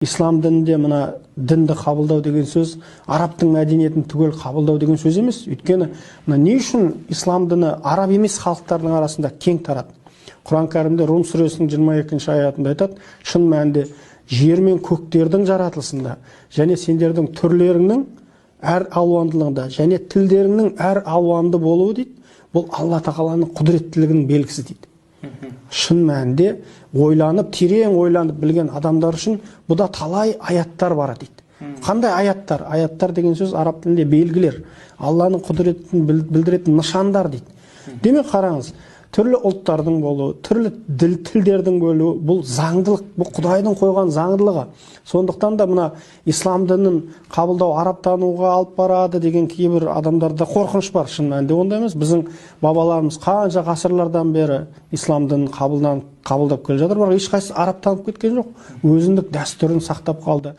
ислам дінінде мына дінді қабылдау деген сөз арабтың мәдениетін түгел қабылдау деген сөз емес. Өйткені мына не үшін ислам діні араб емес халықтардың арасында кең тарады? Құран кәрімде Рум сүресінің 22-ші аятында айтады: шын мәнінде жер мен көктердің жаратылысында және сендердің түрлеріңнің әр алуандылығында және тілдеріңнің әр алуанды болуы дейді, бұл Алла тағаланың құдіреттілігінің белгісі дейді. Шын мәнінде ойланып, терең ойланып білген адамдар үшін бұда талай аяттар бар дейді. Қандай аяттар? Аяттар деген сөз араб тілінде белгілер, Алланың құдіретін білдіретін нышандар дейді. Демек қараңыз, түрлі ұлттардың болуы, түрлі тілдердің болуы, бұл заңдылық, бұл Құдайдың қойған заңдылығы. Сондықтан да мына ислам дінін қабылдау арабтануға алып барады деген кейбір адамдарда қорқыныш бар. Шын мәнінде ондай емес. Біздің бабаларымыз қанша ғасырлардан бері ислам дінін қабылдап келе жатыр, бірақ ешқайсысы арабтанып кеткен жоқ. Өзіндік дәстүрін сақтап қалды.